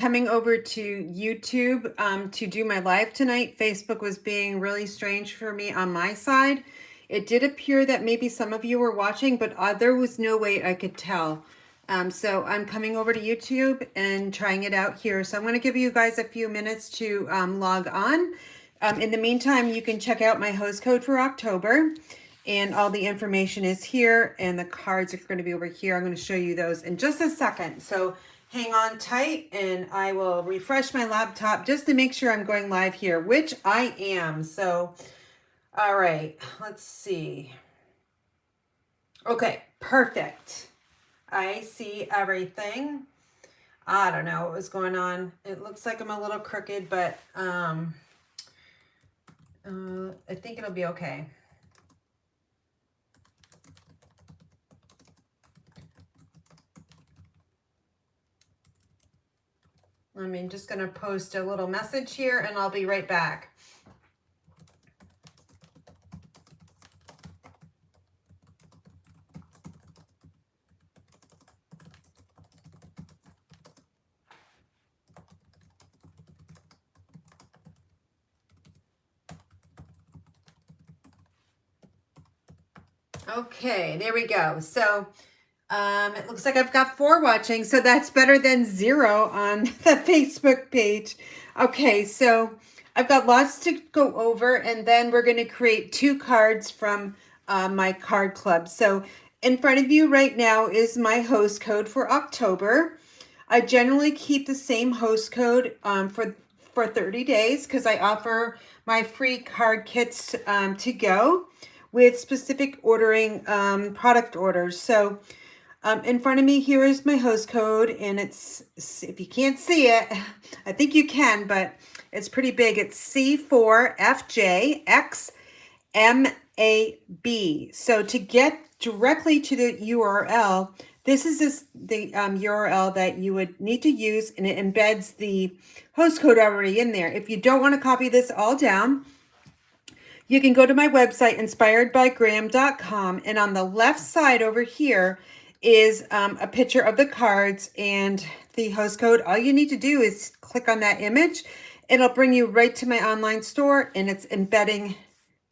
Coming over to YouTube to do my live tonight. Facebook was being really strange for me on my side. It did appear that maybe some of you were watching, but there was no way I could tell. So I'm coming over to YouTube and trying it out here. So I'm going to give you guys a few minutes to log on. In the meantime, you can check out my host code for October. And all the information is here, and the cards are going to be over here. I'm going to show you those in just a second. So hang on tight, and I will refresh my laptop just to make sure I'm going live here, which I am. So, all right, let's see. Okay, perfect. I see everything. I don't know what was going on. It looks like I'm a little crooked, but I think it'll be okay. I'm just going to post a little message here, and I'll be right back. Okay, there we go. So it looks like I've got 4 watching, so that's better than 0 on the Facebook page. Okay, so I've got lots to go over, and then we're going to create 2 cards from my card club. So in front of you right now is my host code for October. I generally keep the same host code for 30 days because I offer my free card kits to go with specific ordering product orders. So in front of me here is my host code, and it's, if you can't see it, I think you can, but it's pretty big. It's C4FJXMAB. So to get directly to the URL, this is the URL that you would need to use, and it embeds the host code already in there. If you don't want to copy this all down, you can go to my website, inspiredbygraham.com, and on the left side over here is a picture of the cards and the host code. All you need to do is click on that image. It'll bring you right to my online store, and it's embedding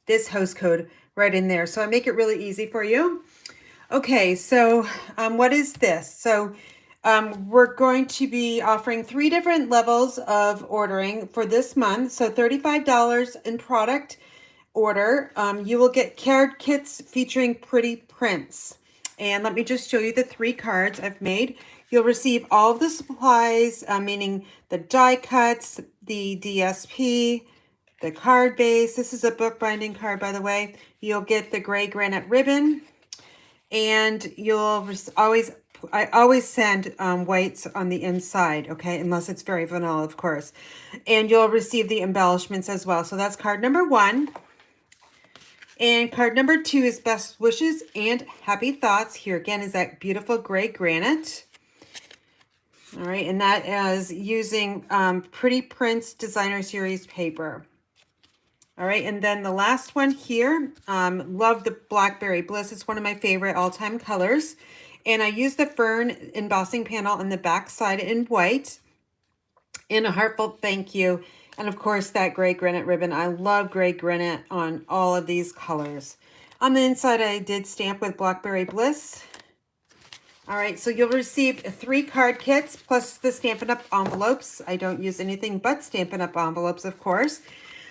this host code right in there. So I make it really easy for you. Okay, so what is this? So we're going to be offering 3 different levels of ordering for this month. So $35 in product order. You will get card kits featuring pretty prints. And let me just show you the 3 cards I've made. You'll receive all of the supplies, meaning the die cuts, the DSP, the card base. This is a bookbinding card, by the way. You'll get the gray granite ribbon, and you'll I always send whites on the inside, okay, unless it's very vanilla, of course. And you'll receive the embellishments as well. So that's card number 1. And card number 2 is best wishes and happy thoughts. Here again is that beautiful gray granite. All right, and that is using Pretty Prints Designer Series paper. All right, and then the last one here, love the Blackberry Bliss. It's one of my favorite all-time colors. And I use the Fern embossing panel on the back side in white. And a heartfelt thank you. And of course, that gray granite ribbon. I love gray granite on all of these colors. On the inside, I did stamp with Blackberry Bliss. All right, so you'll receive 3 card kits plus the Stampin' Up! Envelopes. I don't use anything but Stampin' Up! Envelopes, of course.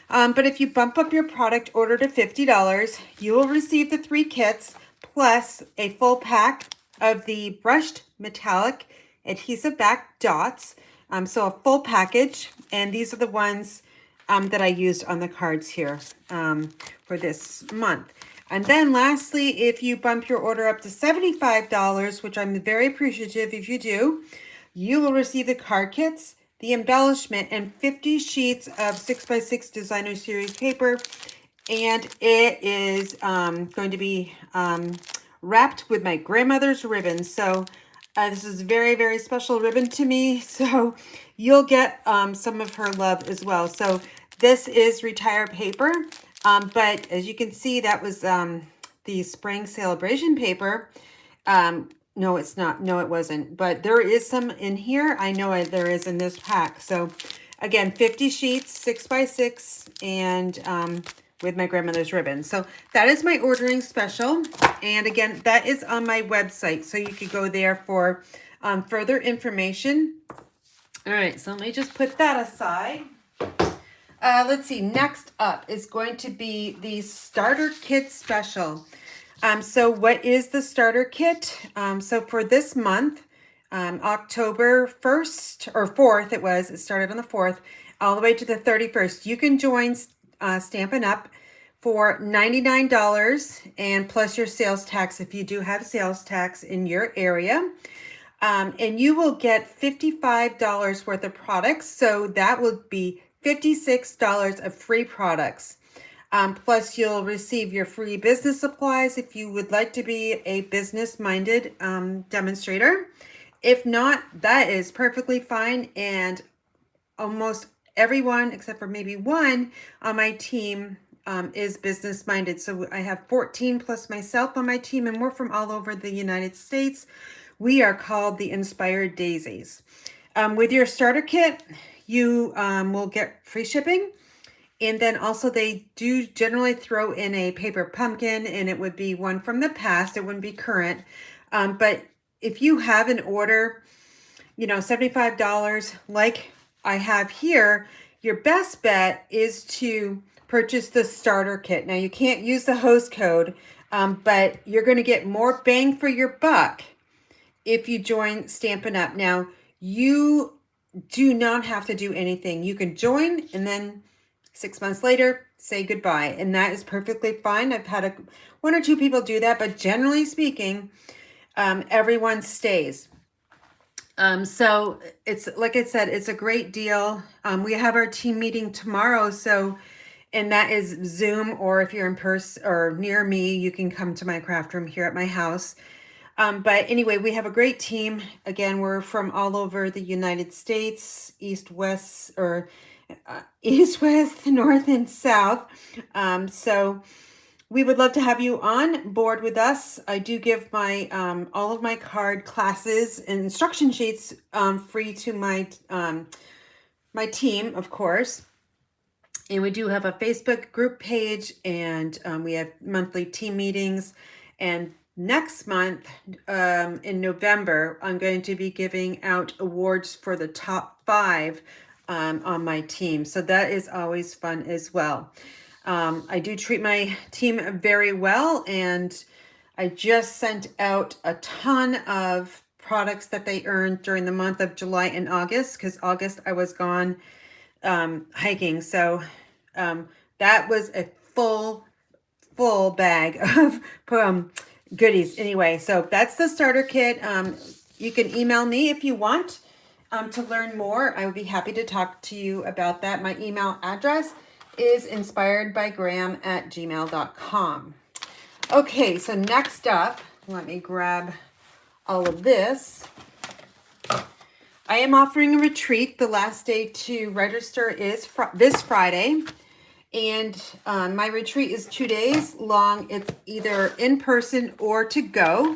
But if you bump up your product order to $50, you will receive the 3 kits plus a full pack of the brushed metallic adhesive back dots. So a full package, and these are the ones that I used on the cards here for this month. And then lastly, if you bump your order up to $75, which I'm very appreciative if you do, you will receive the card kits, the embellishment, and 50 sheets of 6x6 Designer Series paper. And it is going to be wrapped with my grandmother's ribbon. So this is a very, very special ribbon to me. So you'll get some of her love as well. So this is Retire paper. But as you can see, that was the spring celebration paper. No, it's not. No, it wasn't. But there is some in here. I know there is in this pack. So again, 50 sheets, 6x6, and with my grandmother's ribbon. So that is my ordering special. And again, that is on my website. So you could go there for further information. All right, so let me just put that aside. Let's see, next up is going to be the starter kit special. So what is the starter kit? So for this month, October 1st or 4th, it started on the 4th, all the way to the 31st. You can join Stampin' Up! For $99 and plus your sales tax if you do have sales tax in your area. And you will get $55 worth of products. So that will be $56 of free products. Plus you'll receive your free business supplies if you would like to be a business-minded demonstrator. If not, that is perfectly fine. And almost everyone, except for maybe one on my team, is business-minded. So I have 14 plus myself on my team, and we're from all over the United States. We are called the Inspired Daisies. With your starter kit, you will get free shipping. And then also they do generally throw in a paper pumpkin, and it would be one from the past. It wouldn't be current. But if you have an order, $75 like I have here, your best bet is to purchase the starter kit. Now you can't use the host code, but you're going to get more bang for your buck if you join Stampin' Up! Now you do not have to do anything. You can join and then 6 months later say goodbye, and that is perfectly fine. I've had one or two people do that, but generally speaking, everyone stays. So it's like I said, it's a great deal. We have our team meeting tomorrow, and that is Zoom, or if you're in person or near me, you can come to my craft room here at my house. But anyway, we have a great team. Again, we're from all over the United States, east, west, north, and south. So we would love to have you on board with us. I do give my all of my card classes and instruction sheets free to my my team, of course. And we do have a Facebook group page, and we have monthly team meetings. And next month, in November, I'm going to be giving out awards for the top 5 on my team. So that is always fun as well. I do treat my team very well, and I just sent out a ton of products that they earned during the month of July and August, because August I was gone hiking. So that was a full bag of goodies. Anyway, so that's the starter kit. You can email me if you want to learn more. I would be happy to talk to you about that. My email address is inspiredbygram@gmail.com. Okay, so next up, let me grab all of this. I am offering a retreat. The last day to register is this Friday. And my retreat is 2 days long. It's either in person or to go.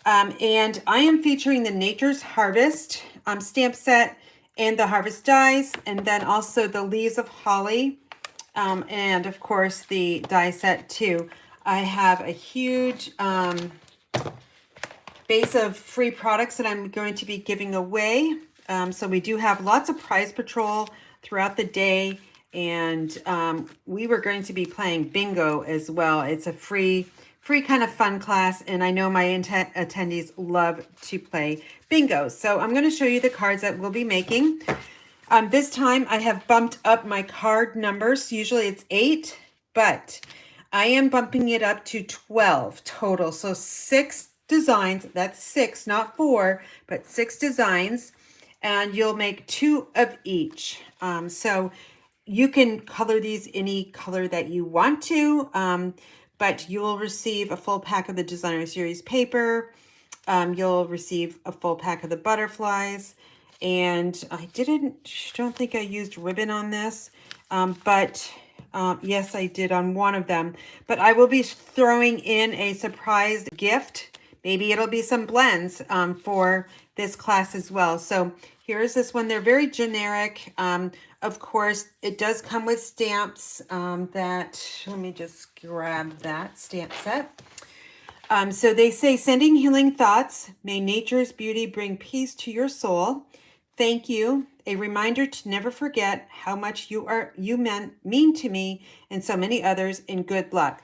And I am featuring the Nature's Harvest stamp set and the Harvest dies, and then also the Leaves of Holly, and of course the die set too. I have a huge base of free products that I'm going to be giving away. So we do have lots of prize patrol throughout the day, and we were going to be playing bingo as well. It's a free kind of fun class, and I know my attendees love to play bingo. So I'm going to show you the cards that we'll be making. This time I have bumped up my card numbers. Usually it's 8, but I am bumping it up to 12 total. So 6 designs. That's 6, not 4, but 6 designs. And you'll make 2 of each. So you can color these any color that you want to, but you will receive a full pack of the Designer Series paper. You'll receive a full pack of the butterflies. And I don't think I used ribbon on this, but yes, I did on one of them. But I will be throwing in a surprise gift maybe it'll be some blends for this class as well. So here's this one. They're very generic. Of course, it does come with stamps let me just grab that stamp set. So they say, sending healing thoughts. May nature's beauty bring peace to your soul. Thank you. A reminder to never forget how much mean to me and so many others, and good luck.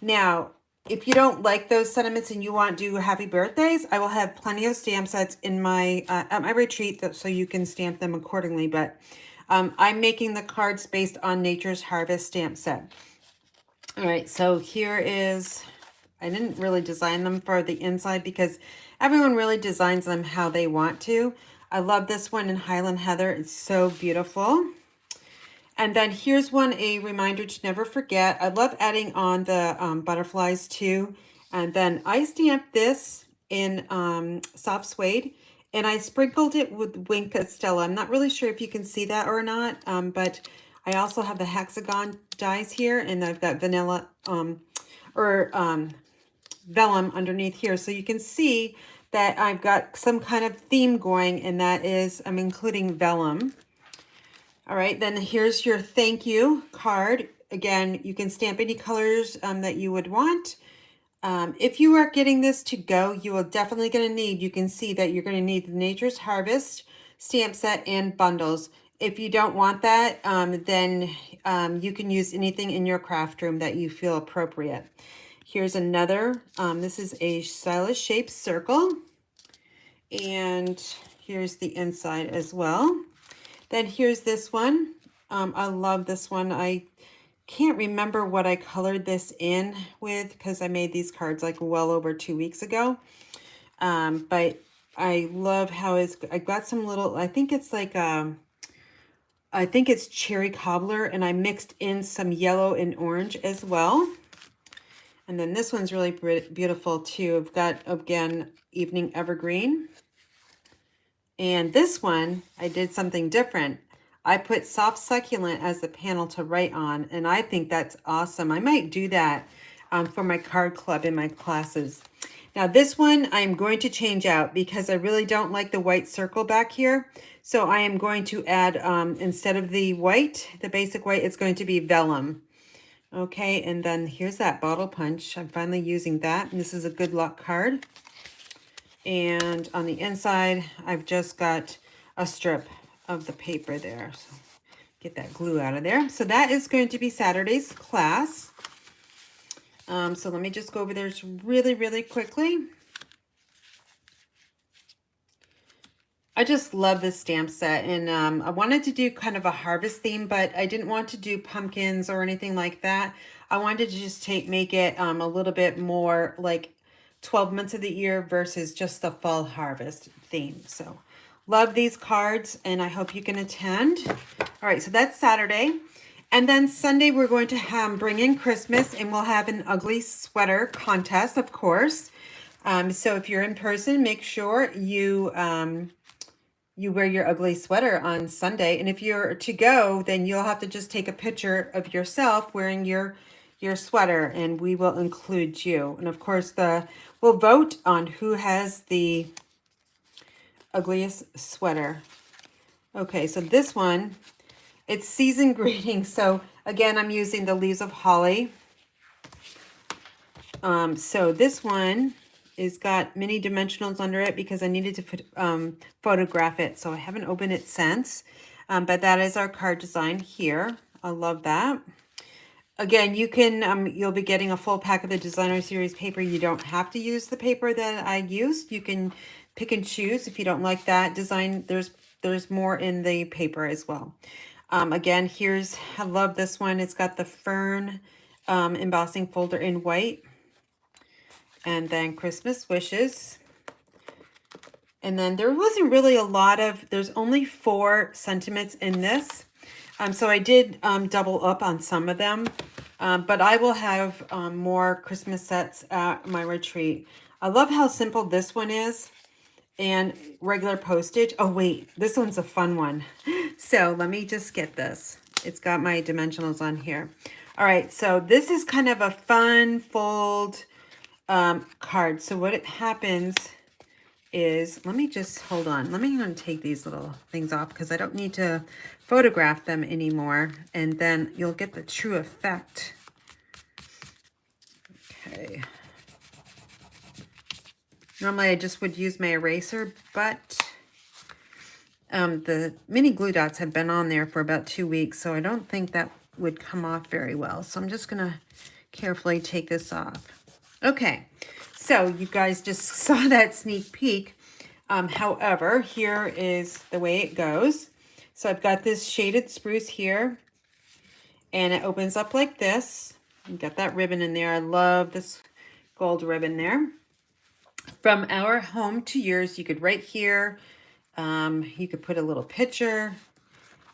Now, if you don't like those sentiments and you want to do happy birthdays, I will have plenty of stamp sets in my at my retreat, so you can stamp them accordingly. But I'm making the cards based on Nature's Harvest stamp set. All right, so here is, I didn't really design them for the inside because everyone really designs them how they want to. I love this one in Highland Heather. It's so beautiful. And then here's one, a reminder to never forget. I love adding on the butterflies too. And then I stamped this in soft suede, and I sprinkled it with Wink Stella. I'm not really sure if you can see that or not, but I also have the hexagon dies here, and I've got vanilla vellum underneath here. So you can see that I've got some kind of theme going, and that is I'm including vellum. All right, then here's your thank you card. Again, you can stamp any colors that you would want. If you are getting this to go, you are definitely going to need, you can see that you're going to need the Nature's Harvest stamp set and bundles. If you don't want that, then you can use anything in your craft room that you feel appropriate. Here's another, this is a stylish shaped circle. And here's the inside as well. Then here's this one. I love this one. I can't remember what I colored this in with because I made these cards like well over 2 weeks ago. But I love how I got some little, I think it's like, I think it's cherry cobbler, and I mixed in some yellow and orange as well. And then this one's really beautiful too. I've got, again, Evening Evergreen. And this one, I did something different. I put Soft Succulent as the panel to write on, and I think that's awesome. I might do that for my card club in my classes. Now this one I'm going to change out because I really don't like the white circle back here. So I am going to add, instead of the white, the basic white, it's going to be vellum. Okay, and then here's that bottle punch. I'm finally using that, and this is a good luck card. And on the inside, I've just got a strip of the paper there. So get that glue out of there. So that is going to be Saturday's class. So let me just go over there really, really quickly. I just love this stamp set, and I wanted to do kind of a harvest theme, but I didn't want to do pumpkins or anything like that. I wanted to just make it a little bit more like 12 months of the year versus just the fall harvest theme. So love these cards, and I hope you can attend. All right, so that's Saturday. And then Sunday, we're going to bring in Christmas, and we'll have an ugly sweater contest, of course. So if you're in person, make sure you wear your ugly sweater on Sunday. And if you're to go, then you'll have to just take a picture of yourself wearing your sweater, and we will include you. And of course, we'll vote on who has the ugliest sweater. Okay, so this one, it's season greetings. So again, I'm using the leaves of holly. So this one is got mini dimensionals under it because I needed to photograph it. So I haven't opened it since, but that is our card design here. I love that. Again, you can, you'll be getting a full pack of the Designer Series paper. You don't have to use the paper that I used. You can pick and choose if you don't like that design. There's more in the paper as well. Again, I love this one. It's got the fern embossing folder in white. And then Christmas wishes. And then there wasn't really a lot there's only 4 sentiments in this. So I did double up on some of them, but I will have more Christmas sets at my retreat. I love how simple this one is, and regular postage. Oh wait, this one's a fun one. So let me just get this. It's got my dimensionals on here. All right, so this is kind of a fun fold card. So what it happens is, let me just, hold on. Let me take these little things off because I don't need to photograph them anymore. And then you'll get the true effect. Okay. Normally I just would use my eraser, but the mini glue dots have been on there for about 2 weeks, so I don't think that would come off very well. So I'm just gonna carefully take this off. Okay, so you guys just saw that sneak peek. However, here is the way it goes. So I've got this shaded spruce here, and it opens up like this. You've got that ribbon in there. I love this gold ribbon there. From our home to yours, you could write here. You could put a little picture,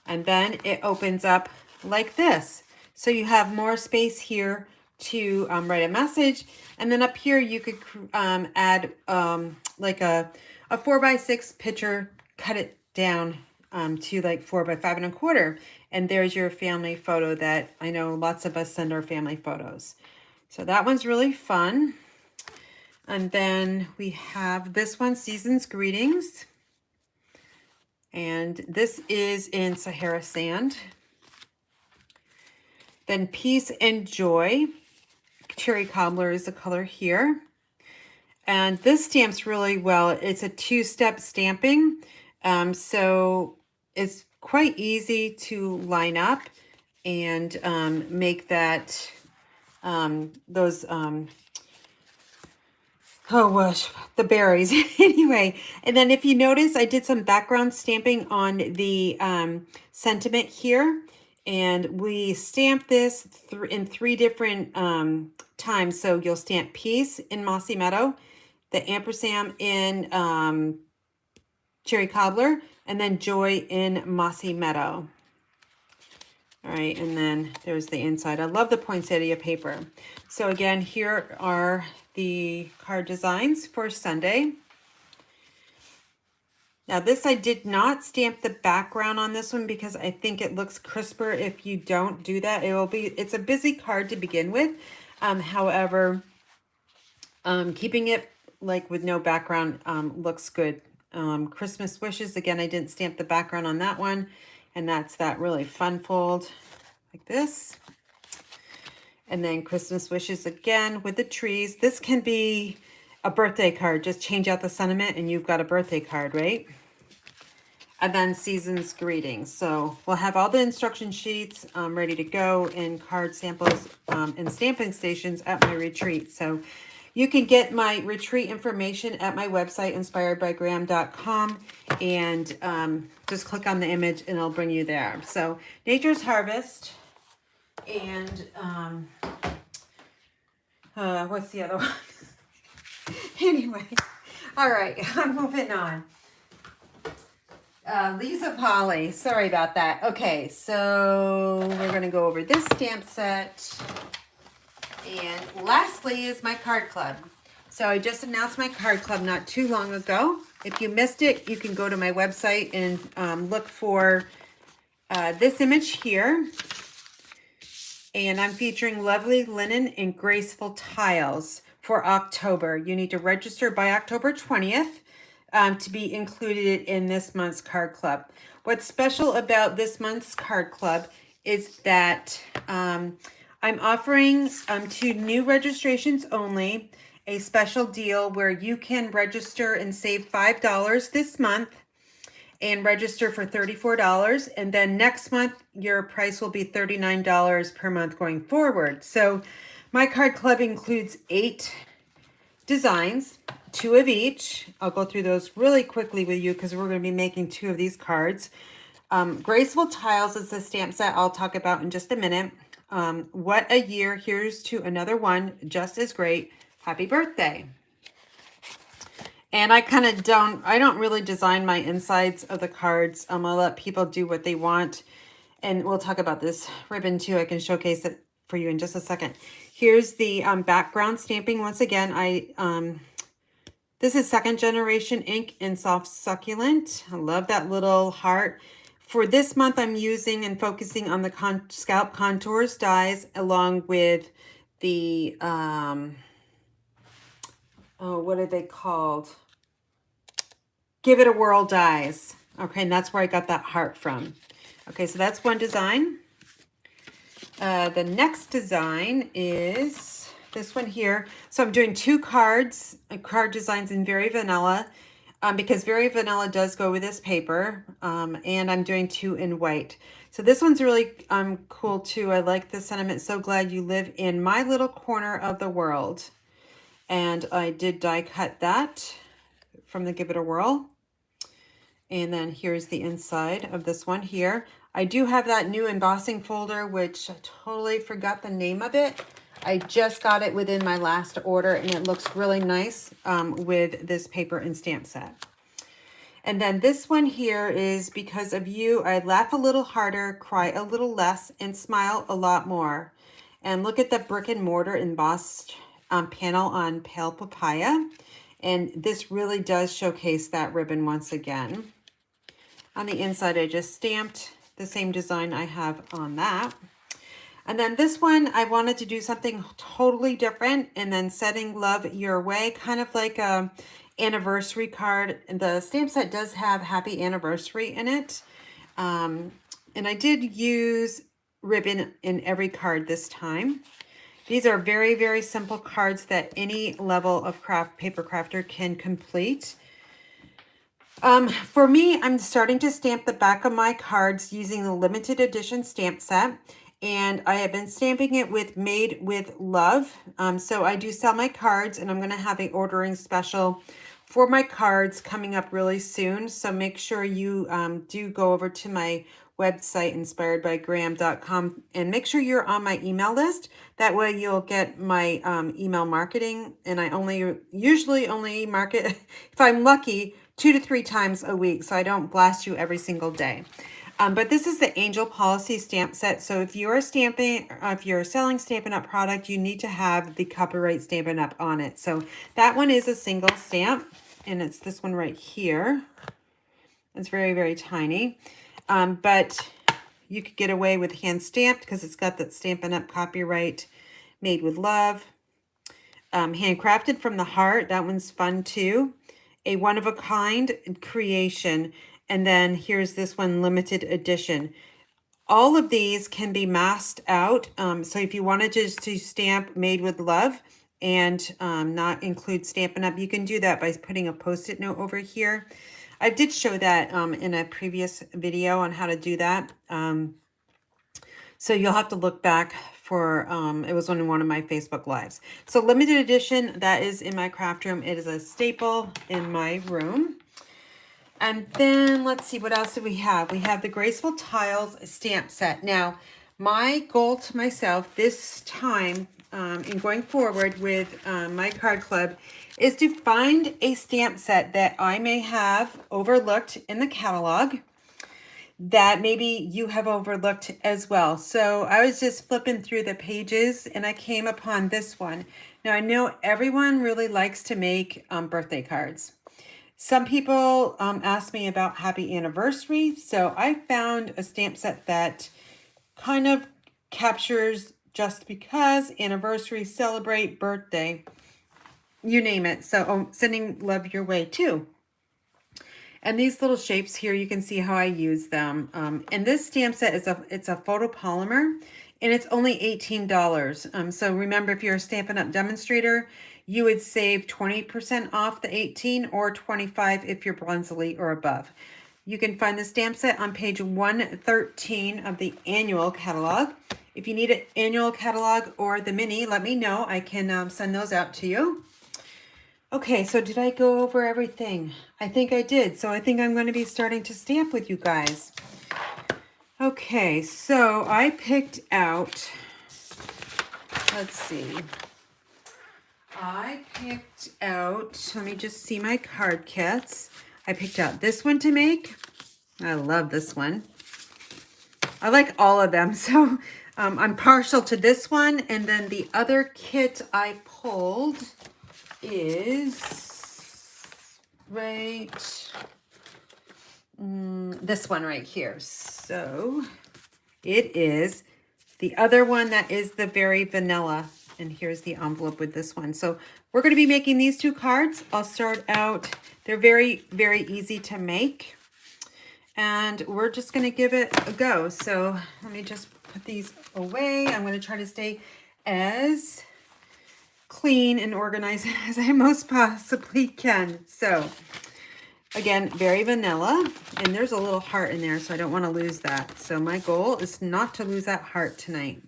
and then it opens up like this. So you have more space here to write a message. And then up here, you could add like a 4x6 picture, cut it down to like 4x5 1/4. And there's your family photo that I know lots of us send our family photos. So that one's really fun. And then we have this one, Season's Greetings. And this is in Sahara Sand. Then Peace and Joy. Cherry Cobbler is the color here. And this stamps really well. It's a 2-step stamping. So it's quite easy to line up and make that, those, oh gosh, the berries. Anyway, and then if you notice, I did some background stamping on the sentiment here. And we stamped this in 3 different times. So you'll stamp Peace in Mossy Meadow, the ampersand in Cherry Cobbler, and then Joy in Mossy Meadow. All right, and then there's the inside. I love the poinsettia paper. So again, here are the card designs for Sunday. Now this, I did not stamp the background on this one because I think it looks crisper if you don't do that. It's a busy card to begin with. However, keeping it like with no background looks good. Christmas Wishes, again, I didn't stamp the background on that one. And that's that really fun fold like this. And then Christmas Wishes again with the trees. This can be a birthday card. Just change out the sentiment and you've got a birthday card, right? And then Season's Greetings. So we'll have all the instruction sheets ready to go and card samples and stamping stations at my retreat. So you can get my retreat information at my website, inspiredbygraham.com, and just click on the image and it'll bring you there. So Nature's Harvest and what's the other one? Anyway, all right, I'm moving on. Leaves of Holly. Sorry about that. Okay, so we're going to go over this stamp set. And lastly is my card club. So I just announced my card club not too long ago. If you missed it, you can go to my website and look for this image here. And I'm featuring lovely linen and graceful tiles for October. You need to register by October 20th to be included in this month's card club. What's special about this month's card club is that I'm offering to new registrations only a special deal where you can register and save $5 this month and register for $34. And then next month, your price will be $39 per month going forward. So my card club includes 8 designs, 2 of each. I'll go through those really quickly with you because we're going to be making 2 of these cards. Graceful Tiles is the stamp set I'll talk about in just a minute. What a Year. Here's to another one just as great. Happy birthday. And I don't really design my insides of the cards. I'll let people do what they want. And we'll talk about this ribbon too. I can showcase it for you in just a second. Here's the background stamping. Once again, this is 2nd generation ink in Soft Succulent. I love that little heart. For this month, I'm using and focusing on the Scalp Contours dies along with the oh, what are they called? Give It a Whirl dies. Okay, and that's where I got that heart from. Okay, so that's one design. The next design is this one here. So I'm doing two card designs in Very Vanilla, because Very Vanilla does go with this paper, and I'm doing two in white. So this one's really cool too. I like the sentiment. So glad you live in my little corner of the world. And I did die cut that from the Give It a Whirl. And then here's the inside of this one here. I do have that new embossing folder, which I totally forgot the name of it. I just got it within my last order, and it looks really nice with this paper and stamp set. And then this one here is Because of You, I laugh a little harder, cry a little less, and smile a lot more. And look at the brick and mortar embossed panel on Pale Papaya. And this really does showcase that ribbon once again. On the inside, I just stamped the same design I have on that. And then this one, I wanted to do something totally different, and then Setting Love Your Way, kind of like a anniversary card. The stamp set does have Happy Anniversary in it. And I did use ribbon in every card this time. These are very, very simple cards that any level of paper crafter can complete. For me, I'm starting to stamp the back of my cards using the limited edition stamp set, and I have been stamping it with Made with Love. So I do sell my cards, and I'm going to have an ordering special for my cards coming up really soon. So make sure you do go over to my website, inspiredbygraham.com, and make sure you're on my email list. That way you'll get my email marketing, and I usually only market, if I'm lucky, 2 to 3 times a week, so I don't blast you every single day. But this is the Angel Policy stamp set. So if you're selling Stampin' Up! Product, you need to have the copyright Stampin' Up! On it. So that one is a single stamp, and it's this one right here. It's very, very tiny. But you could get away with hand stamped because it's got that Stampin' Up! Copyright, Made with Love. Handcrafted from the Heart, that one's fun too. A one-of-a-kind creation. And then here's this one, limited edition. All of these can be masked out. So if you wanted to stamp Made with Love and not include Stampin' Up!, you can do that by putting a Post-it note over here. I did show that in a previous video on how to do that. So you'll have to look back for, it was on one of my Facebook Lives. So limited edition, that is in my craft room. It is a staple in my room. And then let's see, what else do we have? We have the Graceful Tiles stamp set. Now, my goal to myself this time, in going forward with my card club, is to find a stamp set that I may have overlooked in the catalog that maybe you have overlooked as well. So I was just flipping through the pages and I came upon this one. Now I know everyone really likes to make birthday cards. Some people ask me about Happy Anniversary. So I found a stamp set that kind of captures just because, anniversary, celebrate, birthday, you name it. So Sending Love Your Way too. And these little shapes here, you can see how I use them. And this stamp set is it's a photopolymer, and it's only $18. So remember, if you're a Stampin' Up! Demonstrator, you would save 20% off the 18 or 25 if you're Bronze Elite or above. You can find the stamp set on page 113 of the annual catalog. If you need an annual catalog or the mini, let me know. I can send those out to you. Okay, so did I go over everything? I think I did. So I think I'm going to be starting to stamp with you guys. Okay, so I picked out, let's see. Let me just see my card kits. I picked out this one to make. I love this one. I like all of them, so I'm partial to this one. And then the other kit I pulled is this one right here. So it is the other one that is the Very Vanilla And here's the envelope with this one. So we're going to be making these 2 cards. I'll start out. They're very, very easy to make. And we're just going to give it a go. So let me just put these away. I'm going to try to stay as clean and organized as I most possibly can. So again, very vanilla, and there's a little heart in there, so I don't want to lose that. So my goal is not to lose that heart tonight.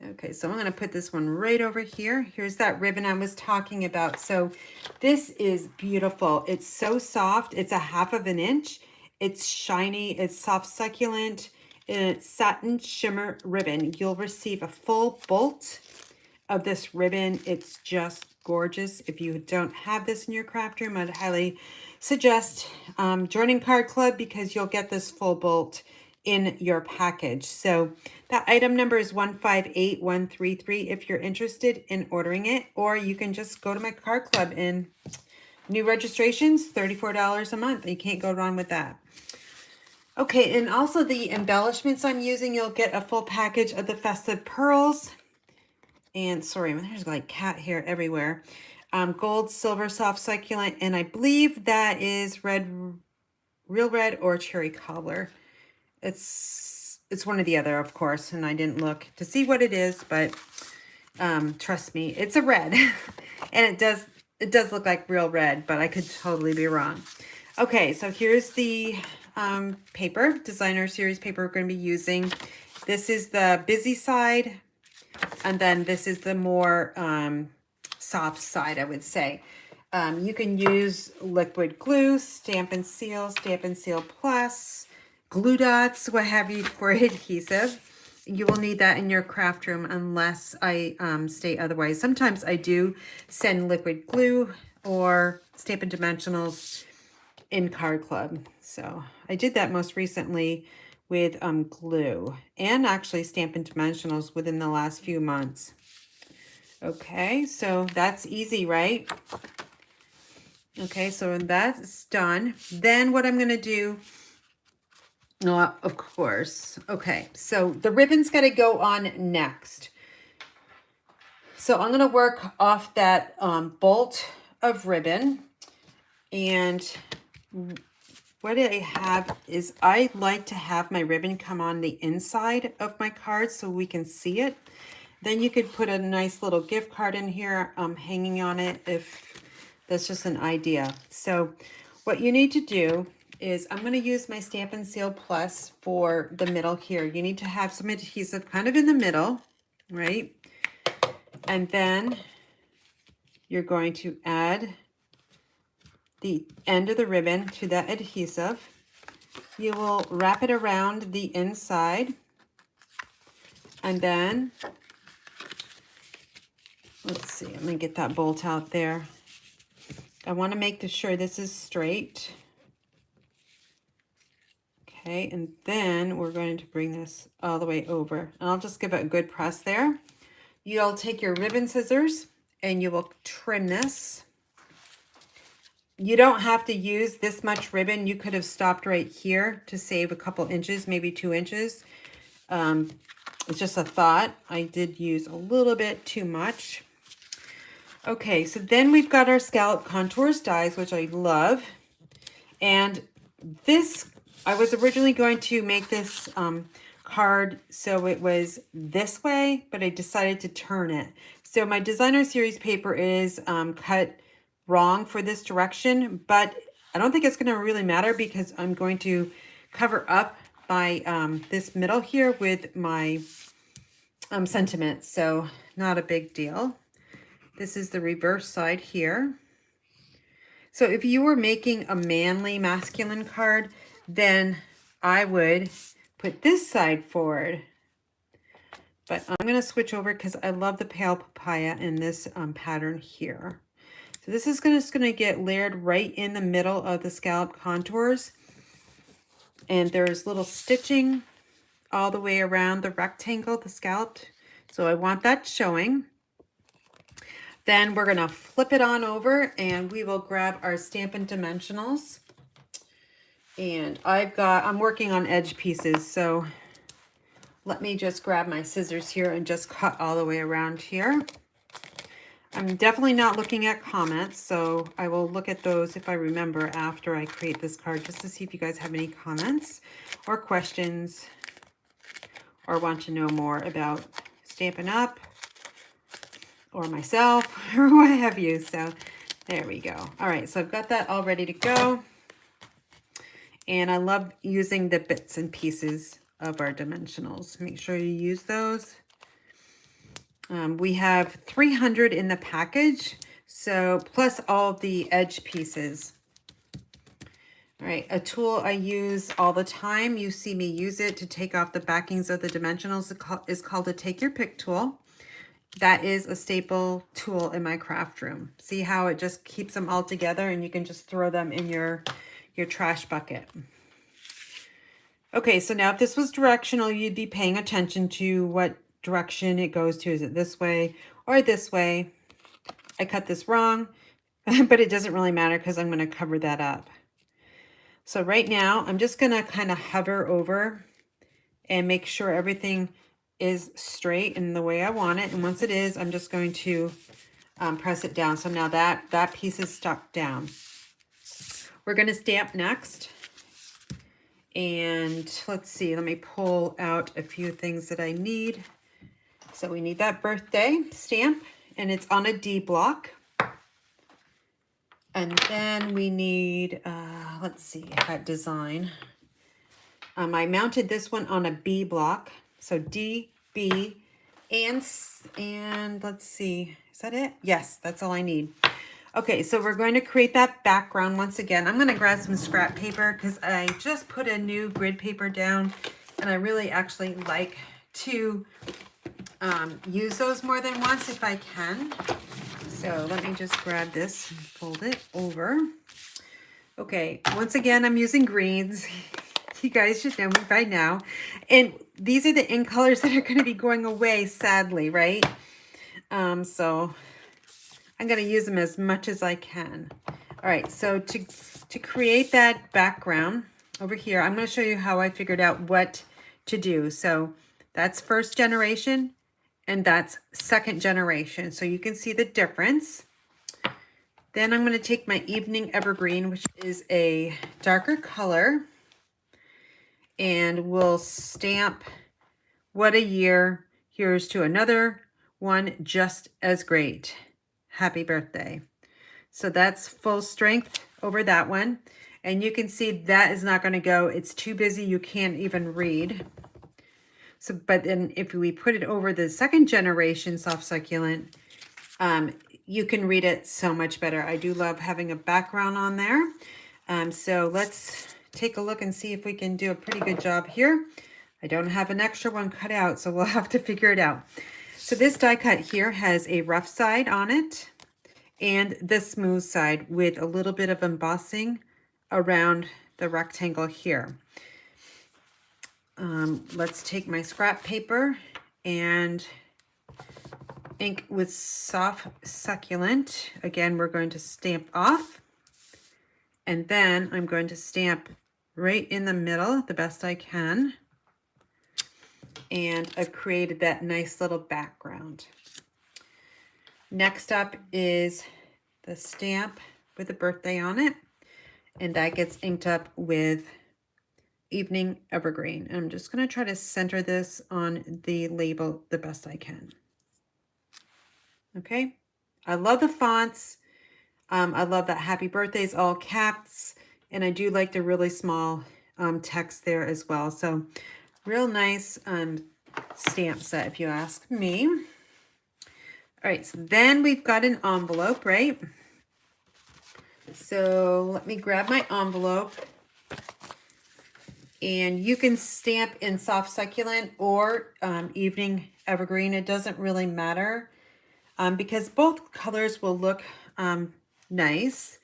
Okay, so I'm going to put this one right over here. Here's that ribbon I was talking about. So this is beautiful. It's so soft. It's a 1/2 inch. It's shiny. It's soft succulent. And it's satin shimmer ribbon. You'll receive a full bolt of this ribbon. It's just gorgeous. If you don't have this in your craft room, I'd highly suggest joining Card Club, because you'll get this full bolt in your package. So that item number is 158133 if you're interested in ordering it, or you can just go to my Card Club. And new registrations, $34 a month. You can't go wrong with that. Okay, and also the embellishments I'm using, you'll get a full package of the Festive Pearls. And sorry, there's like cat hair everywhere. Gold, silver, soft succulent, and I believe that is red, real red, or cherry cobbler. It's one or the other, of course, and I didn't look to see what it is, but trust me, it's a red. And it does look like real red, but I could totally be wrong. Okay, so here's the paper, designer series paper we're going to be using. This is the busy side, and then this is the more soft side, I would say. You can use liquid glue, Stamp and Seal Plus, glue dots, what have you, for adhesive. You will need that in your craft room unless I state otherwise. Sometimes I do send liquid glue or Stampin' Dimensionals in Card Club. So I did that most recently with glue, and actually Stampin' Dimensionals within the last few months. Okay, so that's easy, right? Okay, so that's done. Then what I'm going to do, of course, okay, so the ribbon's got to go on next. So I'm going to work off that bolt of ribbon, and what I have is I like to have my ribbon come on the inside of my card so we can see it. Then you could put a nice little gift card in here hanging on it, if that's just an idea. So what you need to do is, I'm going to use my Stampin' Seal Plus for the middle here. You need to have some adhesive kind of in the middle, right? And then you're going to add the end of the ribbon to that adhesive. You will wrap it around the inside, and then let's see, I'm going to get that bolt out there. I want to make sure this is straight. Okay, and then we're going to bring this all the way over. And I'll just give it a good press there. You'll take your ribbon scissors and you will trim this. You don't have to use this much ribbon. You could have stopped right here to save a couple inches, maybe 2 inches. It's just a thought. I did use a little bit too much. Okay, so then we've got our scallop contours dies, which I love. And this, I was originally going to make this card so it was this way, but I decided to turn it. So my designer series paper is cut wrong for this direction, but I don't think it's going to really matter because I'm going to cover up my this middle here with my sentiment, so not a big deal. This is the reverse side here. So if you were making a manly masculine card, then I would put this side forward. But I'm going to switch over because I love the pale papaya in this pattern here. So this is just going to get layered right in the middle of the scallop contours. And there's little stitching all the way around the rectangle, the scalloped. So I want that showing. Then we're going to flip it on over and we will grab our Stampin' Dimensionals. And I'm working on edge pieces, so let me just grab my scissors here and just cut all the way around here. I'm definitely not looking at comments, so I will look at those if I remember after I create this card, just to see if you guys have any comments or questions or want to know more about Stampin' Up! Or myself or what have you. So there we go. All right, so I've got that all ready to go. And I love using the bits and pieces of our dimensionals. Make sure you use those. We have 300 in the package, so plus all the edge pieces. All right, a tool I use all the time. You see me use it to take off the backings of the dimensionals. Is called a Take Your Pick tool. That is a staple tool in my craft room. See how it just keeps them all together, and you can just throw them in your trash bucket. Okay, so now if this was directional, you'd be paying attention to what direction it goes to. Is it this way or this way? I cut this wrong, but it doesn't really matter because I'm going to cover that up. So right now, I'm just going to kind of hover over and make sure everything is straight in the way I want it. And once it is, I'm just going to press it down. So now that piece is stuck down. We're going to stamp next. And let's see, let me pull out a few things that I need. So we need that birthday stamp, and it's on a D block. And then we need, let's see, that design. I mounted this one on a B block. So D, B, and let's see, is that it? Yes, that's all I need. Okay, so we're going to create that background once again. I'm going to grab some scrap paper because I just put a new grid paper down, and I really actually like to use those more than once if I can. So let me just grab this and fold it over. Okay, once again, I'm using greens. You guys should know me by now. And these are the ink colors that are going to be going away, sadly, right? So I'm going to use them as much as I can. All right, so to create that background over here, I'm going to show you how I figured out what to do. So that's first generation and that's second generation. So you can see the difference. Then I'm going to take my Evening Evergreen, which is a darker color, and we'll stamp What a Year. Here's to another one just as great. Happy birthday. So that's full strength over that one. And you can see that is not going to go. It's too busy. You can't even read. So, but then if we put it over the second generation soft succulent, you can read it so much better. I do love having a background on there. So let's take a look and see if we can do a pretty good job here. I don't have an extra one cut out, so we'll have to figure it out. So this die cut here has a rough side on it and the smooth side with a little bit of embossing around the rectangle here. Let's take my scrap paper and ink with soft succulent. Again, we're going to stamp off, and then I'm going to stamp right in the middle the best I can. And I've created that nice little background. Next up is the stamp with the birthday on it, and that gets inked up with Evening Evergreen. And I'm just going to try to center this on the label the best I can. Okay, I love the fonts. I love that happy birthday is all caps, and I do like the really small text there as well. So real nice stamp set, if you ask me. All right, so then we've got an envelope, right? So let me grab my envelope. And you can stamp in soft succulent or Evening Evergreen. It doesn't really matter because both colors will look nice.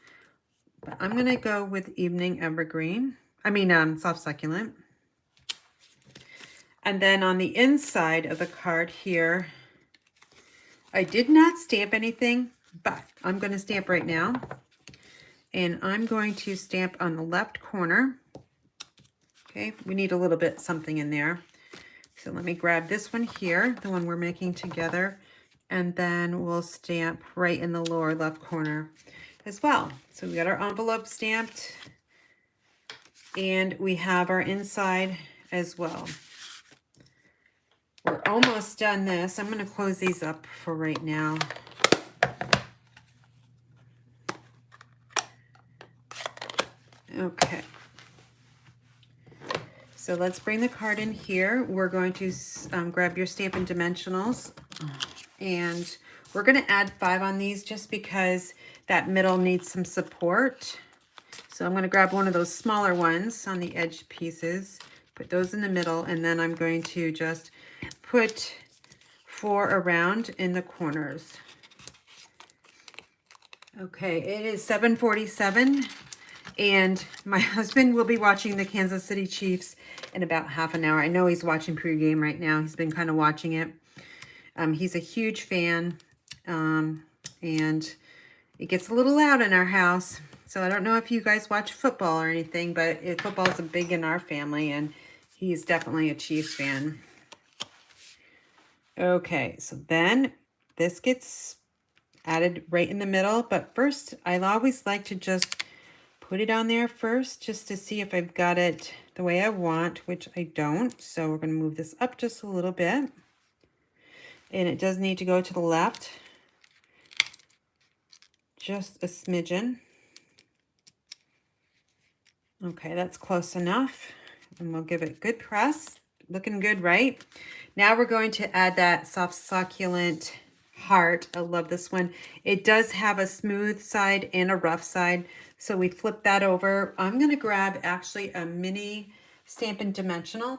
But I'm going to go with Evening Evergreen. I mean, soft succulent. And then on the inside of the card here, I did not stamp anything, but I'm going to stamp right now. And I'm going to stamp on the left corner. Okay, we need a little bit something in there. So let me grab this one here, the one we're making together, And then we'll stamp right in the lower left corner as well. So we got our envelope stamped and we have our inside as well. We're almost done this. I'm going to close these up for right now. Okay. So let's bring the card in here. We're going to grab your Stampin' Dimensionals and we're going to add 5 on these just because that middle needs some support. So I'm going to grab one of those smaller ones on the edge pieces, put those in the middle, and then I'm going to just put 4 around in the corners. Okay, it is 7:47 and my husband will be watching the Kansas City Chiefs in about half an hour. I know he's watching pregame right now. He's been kind of watching it. He's a huge fan, and it gets a little loud in our house. So I don't know if you guys watch football or anything, but football is big in our family, and he's definitely a Chiefs fan. Okay, so then this gets added right in the middle, but first I always like to just put it on there first just to see if I've got it the way I want, which I don't. So we're going to move this up just a little bit, and it does need to go to the left just a smidgen. Okay, that's close enough, and we'll give it a good press. Looking good, right? Now we're going to add that soft succulent heart. I love this one. It does have a smooth side and a rough side, so we flip that over. I'm going to grab actually a mini Stampin' Dimensional,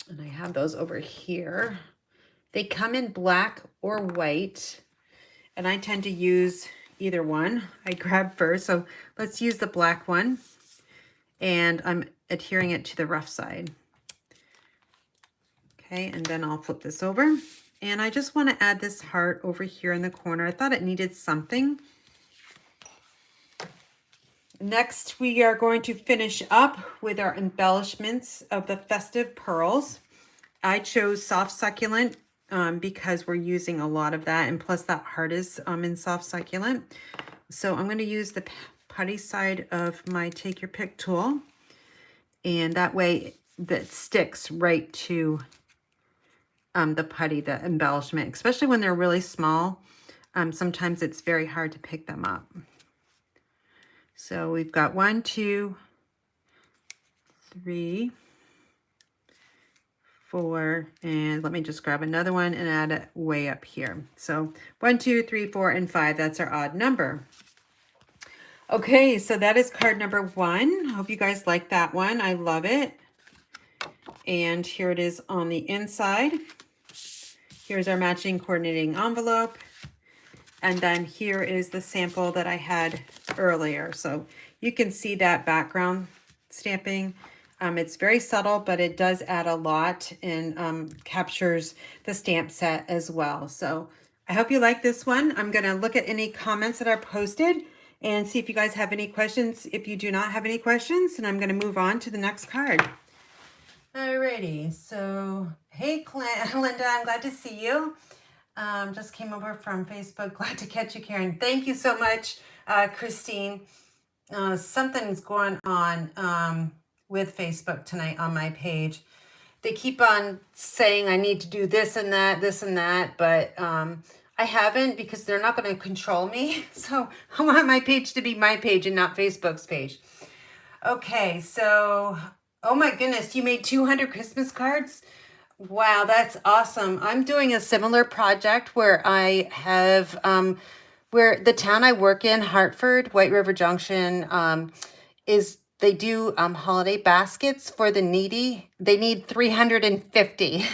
and I have those over here. They come in black or white, and I tend to use either one. I grab first, so let's use the black one, and I'm adhering it to the rough side. Okay, and then I'll flip this over. And I just want to add this heart over here in the corner. I thought it needed something. Next, we are going to finish up with our embellishments of the Festive Pearls. I chose soft succulent because we're using a lot of that, and plus that heart is in soft succulent. So I'm going to use the putty side of my Take Your Pick tool, and that way that sticks right to the putty, the embellishment, especially when they're really small. Sometimes it's very hard to pick them up. So we've got 1, 2, 3, 4, and let me just grab another one and add it way up here. So 1, 2, 3, 4, and 5, that's our odd number. Okay, so that is card number 1. Hope you guys like that one. I love it. And here it is on the inside. Here's our matching coordinating envelope. And then here is the sample that I had earlier. So you can see that background stamping. It's very subtle, but it does add a lot and captures the stamp set as well. So I hope you like this one. I'm going to look at any comments that are posted and see if you guys have any questions. If you do not have any questions, and I'm going to move on to the next card. Alrighty, so hey Linda, I'm glad to see you. Just came over from Facebook. Glad to catch you, Karen. Thank you so much, Christine. Something's going on with Facebook tonight on my page. They keep on saying I need to do this and that, but I haven't, because they're not going to control me. So I want my page to be my page and not Facebook's page. Okay, so oh my goodness, you made 200 Christmas cards? Wow, that's awesome. I'm doing a similar project where I have, where the town I work in, Hartford, White River Junction, they do holiday baskets for the needy. They need 350.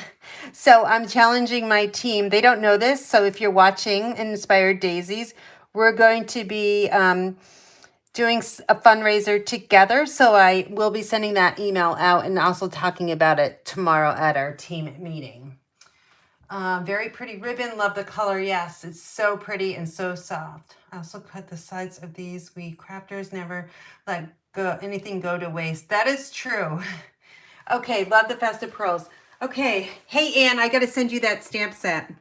So I'm challenging my team. They don't know this, so if you're watching Inspired Daisies, we're going to be doing a fundraiser together. So I will be sending that email out and also talking about it tomorrow at our team meeting. Very pretty ribbon. Love the color. Yes, it's so pretty and so soft. I also cut the sides of these. We crafters never let anything go to waste. That is true. Okay, love the Festive Pearls. Okay, hey Ann, I got to send you that stamp set.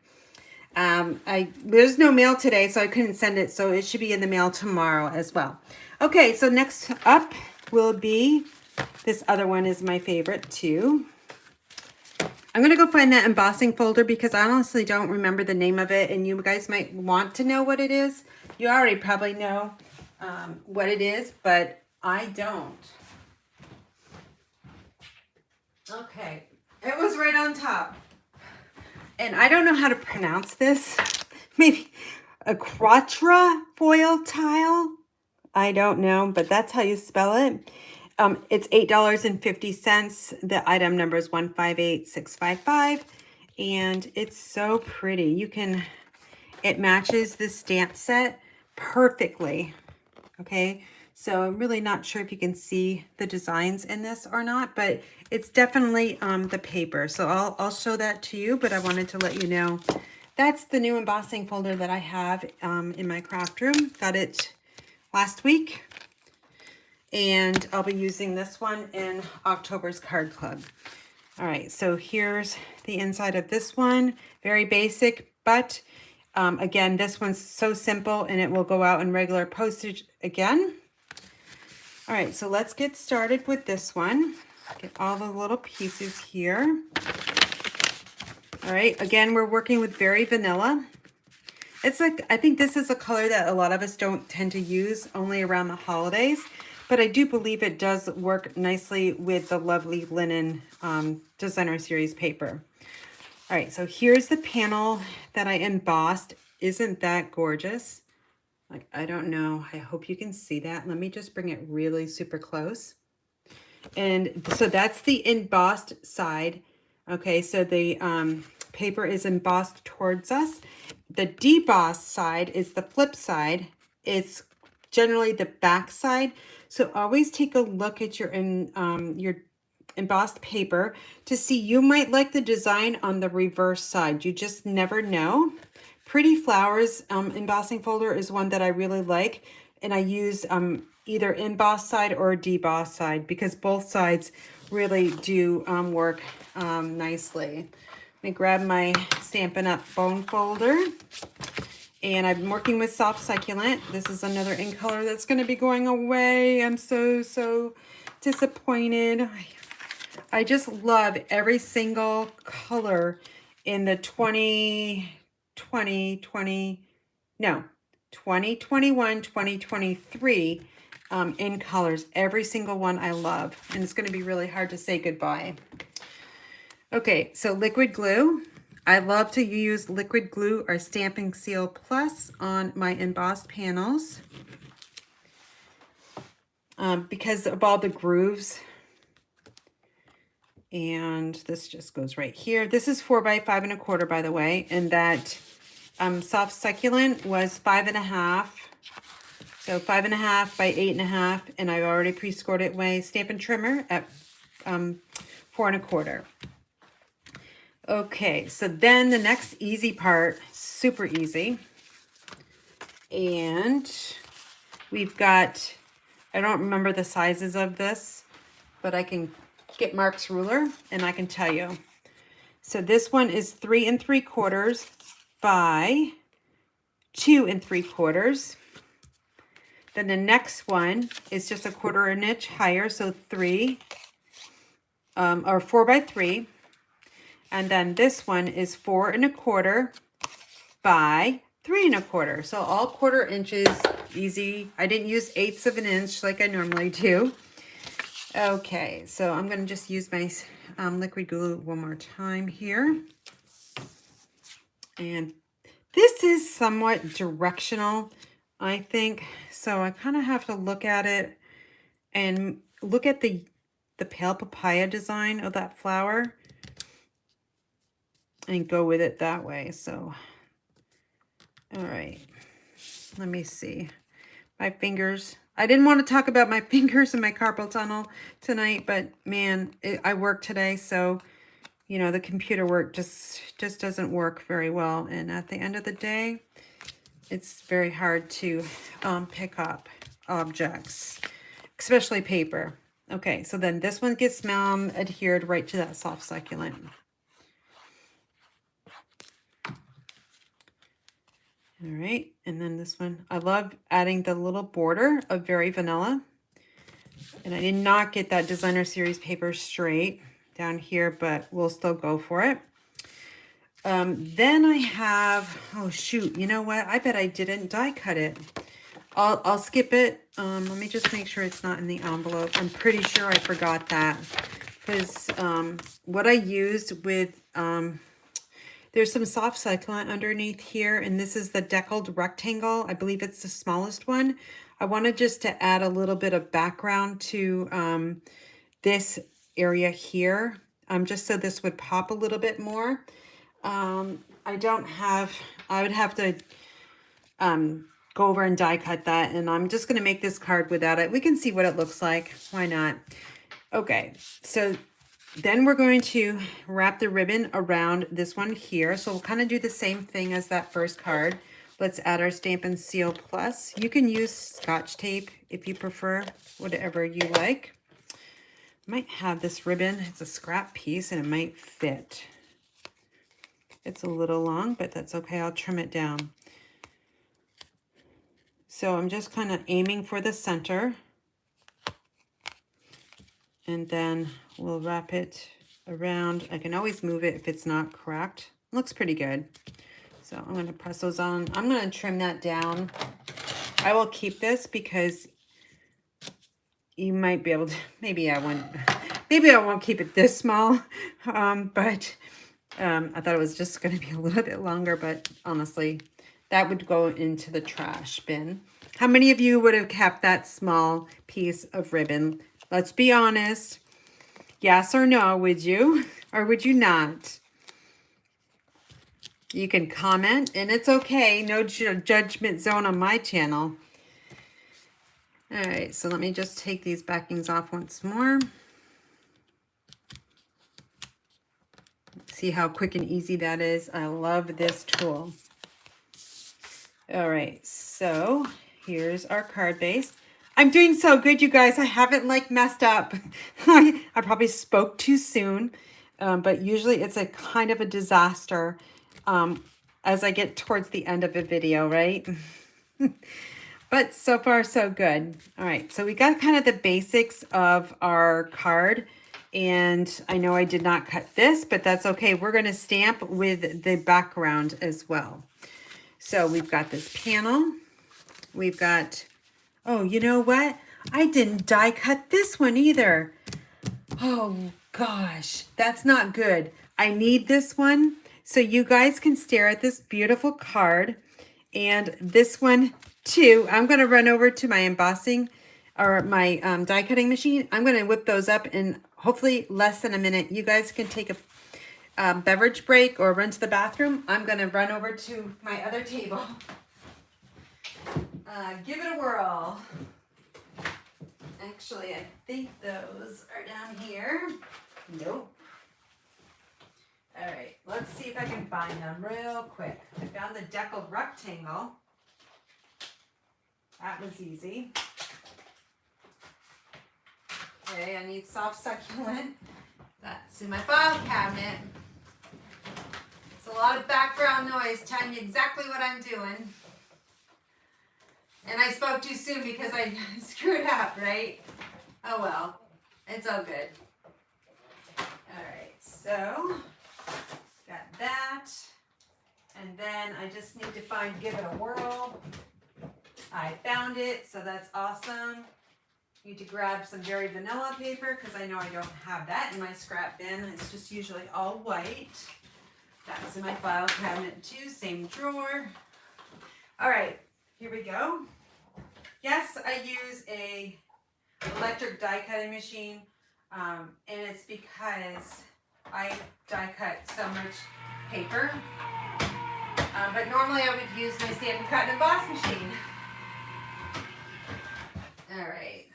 There's no mail today, so I couldn't send it, so it should be in the mail tomorrow as well. Okay, so next up will be, this other one is my favorite too. I'm going to go find that embossing folder because I honestly don't remember the name of it, and you guys might want to know what it is. You already probably know what it is, but I don't. Okay, it was right on top. And I don't know how to pronounce this. Maybe a quatra foil tile. I don't know, but that's how you spell it. It's $8.50. The item number is 158655. And it's so pretty. It matches the stamp set perfectly. Okay, so I'm really not sure if you can see the designs in this or not, but it's definitely the paper. So I'll show that to you, but I wanted to let you know that's the new embossing folder that I have in my craft room. Got it last week, and I'll be using this one in October's card club. All right, so here's the inside of this one. Very basic, but again, this one's so simple and it will go out in regular postage again. All right, so let's get started with this one. Get all the little pieces here. All right, again, we're working with Very Vanilla. It's like, I think this is a color that a lot of us don't tend to use, only around the holidays, but I do believe it does work nicely with the lovely linen designer series paper. All right, so here's the panel that I embossed. Isn't that gorgeous? Like, I don't know. I hope you can see that. Let me just bring it really super close. And so that's the embossed side. Okay, so the paper is embossed towards us. The debossed side is the flip side. It's generally the back side. So always take a look at your embossed paper to see, you might like the design on the reverse side. You just never know. Pretty Flowers embossing folder is one that I really like, and I use either embossed side or debossed side because both sides really do work nicely. Let me grab my Stampin' Up! Bone folder, and I'm working with Soft Succulent. This is another ink color that's going to be going away. I'm so disappointed. I just love every single color in the 2021, 2023 in colors. Every single one I love, and it's going to be really hard to say goodbye. Okay, so liquid glue. I love to use liquid glue or Stamping Seal Plus on my embossed panels because of all the grooves. And this just goes right here. This is 4 by 5 1/4, by the way, and that Soft Succulent was 5 1/2. So 5 1/2 by 8 1/2, and I've already pre-scored it with Stampin' Trimmer at 4 1/4. Okay, so then the next easy part, super easy, and we've got, I don't remember the sizes of this, but I can get Mark's ruler and I can tell you. So this one is 3 3/4 by 2 3/4. Then the next one is just 1/4 inch higher, so 3 or 4 by 3. And then this one is 4 1/4 by 3 1/4. So all 1/4 inches, easy. I didn't use 1/8 of an inch like I normally do. Okay, so I'm going to just use my liquid glue one more time here. And this is somewhat directional, I think. So I kind of have to look at it and look at the pale papaya design of that flower and go with it that way. So, all right, let me see. My fingers. I didn't want to talk about my fingers and my carpal tunnel tonight, but man, I work today, so you know the computer work just doesn't work very well, and at the end of the day, it's very hard to pick up objects, especially paper. Okay, so then this one gets adhered right to that Soft Succulent. All right, and then this one, I love adding the little border of Very Vanilla. And I did not get that designer series paper straight down here, but we'll still go for it. Then I have, oh shoot, you know what? I bet I didn't die cut it. I'll skip it. Let me just make sure it's not in the envelope. I'm pretty sure I forgot that. Because what I used with, there's some soft succulent underneath here, and this is the deckled rectangle. I believe it's the smallest one. I wanted just to add a little bit of background to this area here, just so this would pop a little bit more. I don't have, I would have to go over and die cut that, and I'm just going to make this card without it. We can see what it looks like. Why not? Okay, so then we're going to wrap the ribbon around this one here. So we'll kind of do the same thing as that first card. Let's add our Stampin' Seal Plus. You can use Scotch tape if you prefer, whatever you like. Might have this ribbon. It's a scrap piece and it might fit. It's a little long, but that's okay. I'll trim it down. So I'm just kind of aiming for the center. And then we'll wrap it around. I can always move it if it's not cracked. Looks pretty good. So I'm going to press those on. I'm going to trim that down. I will keep this because you might be able to, maybe I won't keep it this small. But I thought it was just going to be a little bit longer, but honestly, that would go into the trash bin. How many of you would have kept that small piece of ribbon? Let's be honest. Yes or no, would you? Or would you not? You can comment, and it's okay. No judgment zone on my channel. All right, so let me just take these backings off once more. See how quick and easy that is? I love this tool. All right, so here's our card base. I'm doing so good, you guys. I haven't messed up. I probably spoke too soon, but usually it's a kind of a disaster as I get towards the end of a video, right? But so far, so good. All right, so we got kind of the basics of our card. And I know I did not cut this, but that's okay. We're going to stamp with the background as well. So we've got this panel. We've got, oh, you know what? I didn't die cut this one either. Oh gosh, that's not good. I need this one so you guys can stare at this beautiful card. And this one too. I'm going to run over to my embossing or my die cutting machine. I'm going to whip those up in hopefully less than a minute. You guys can take a beverage break or run to the bathroom. I'm going to run over to my other table. Give it a whirl. Actually, I think those are down here. Nope. All right, let's see if I can find them real quick. I found the deckled rectangle. That was easy. Okay, I need soft succulent. That's in my file cabinet. It's a lot of background noise telling me exactly what I'm doing. And I spoke too soon because I screwed up, right? Oh well, it's all good. All right, so got that. And then I just need to find Give It a Whirl. I found it, so that's awesome. Need to grab some Very Vanilla paper because I know I don't have that in my scrap bin. It's just usually all white. That's in my file cabinet too, same drawer. All right, here we go. Yes, I use a electric die cutting machine, and it's because I die cut so much paper. But normally I would use my Stampin' Cut and Emboss machine. All right.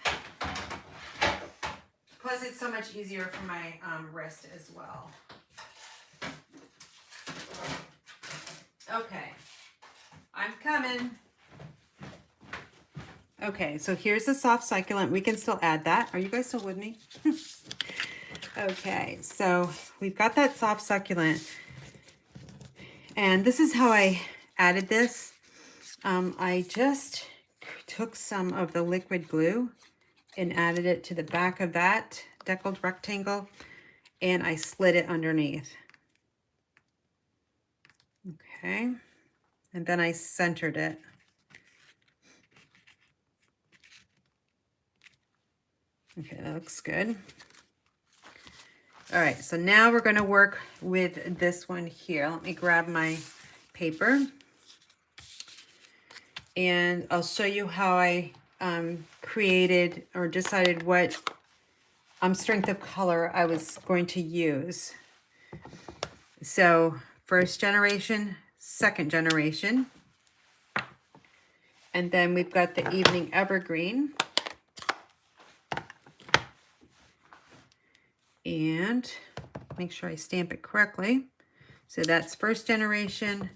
Plus, it's so much easier for my wrist as well. Okay, I'm coming. Okay, so here's the soft succulent. We can still add that. Are you guys still with me? Okay, so we've got that soft succulent. And this is how I added this. I just took some of the liquid glue and added it to the back of that deckled rectangle, and I slid it underneath. Okay, and then I centered it. Okay, that looks good. All right, so now we're going to work with this one here. Let me grab my paper, and I'll show you how I created or decided what strength of color I was going to use. So first generation, second generation, and then we've got the evening evergreen. And make sure I stamp it correctly. So that's first generation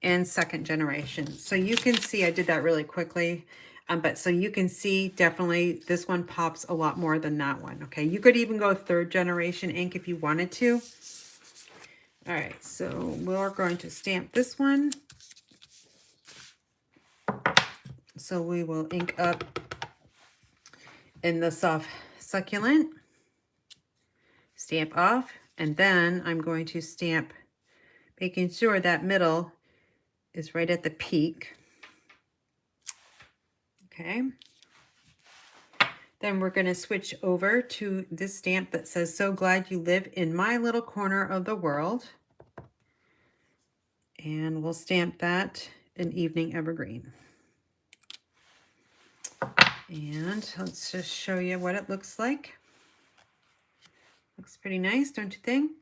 and second generation. So you can see I did that really quickly, but so you can see definitely this one pops a lot more than that one. Okay, you could even go third generation ink if you wanted to. All right, so we're going to stamp this one. So we will ink up in the soft succulent, stamp off, and then I'm going to stamp, making sure that middle is right at the peak. Okay. Then we're going to switch over to this stamp that says, "So glad you live in my little corner of the world." And we'll stamp that in evening evergreen. And let's just show you what it looks like. Looks pretty nice, don't you think?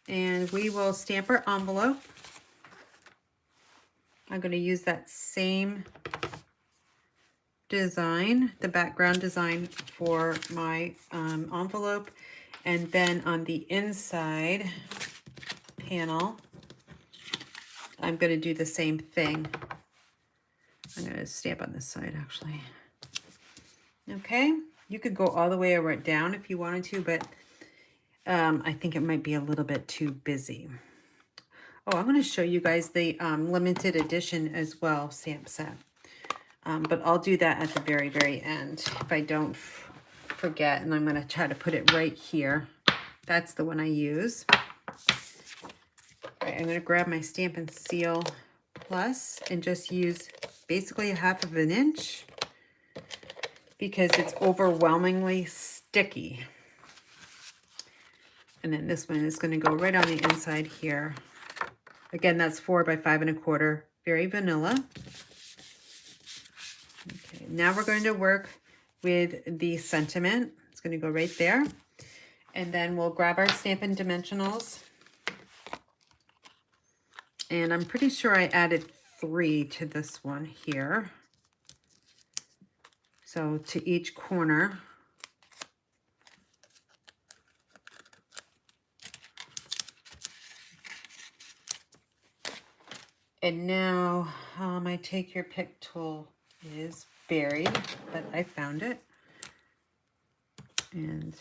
And we will stamp our envelope. I'm going to use that same design, the background design for my envelope. And then on the inside panel, I'm going to do the same thing. I'm going to stamp on this side, actually. Okay, you could go all the way right down if you wanted to, but I think it might be a little bit too busy. Oh, I'm going to show you guys the limited edition as well, stamp set. But I'll do that at the very, very end if I don't forget. And I'm going to try to put it right here. That's the one I use. All right, I'm going to grab my Stampin' Seal Plus and just use basically 1/2 inch because it's overwhelmingly sticky. And then this one is going to go right on the inside here. Again, that's 4 by 5 1/4, very vanilla. Okay, now we're going to work with the sentiment. It's going to go right there. And then we'll grab our Stampin' Dimensionals. And I'm pretty sure I added 3 to this one here. So to each corner. And now my Take Your Pick tool is buried, but I found it. And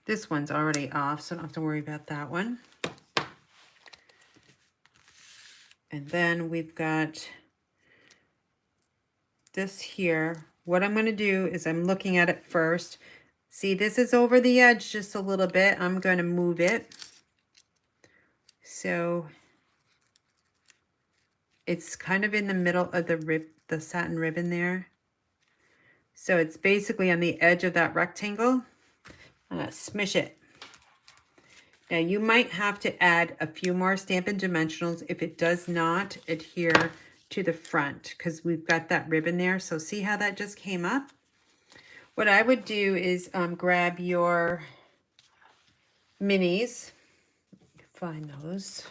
this one's already off, so I don't have to worry about that one. And then we've got this here. What I'm going to do is I'm looking at it first. See, this is over the edge just a little bit. I'm going to move it. So it's kind of in the middle of the satin ribbon there. So it's basically on the edge of that rectangle. I'm going to smish it. Now you might have to add a few more Stampin' Dimensionals if it does not adhere to the front, because we've got that ribbon there. So see how that just came up? What I would do is grab your minis. Find those.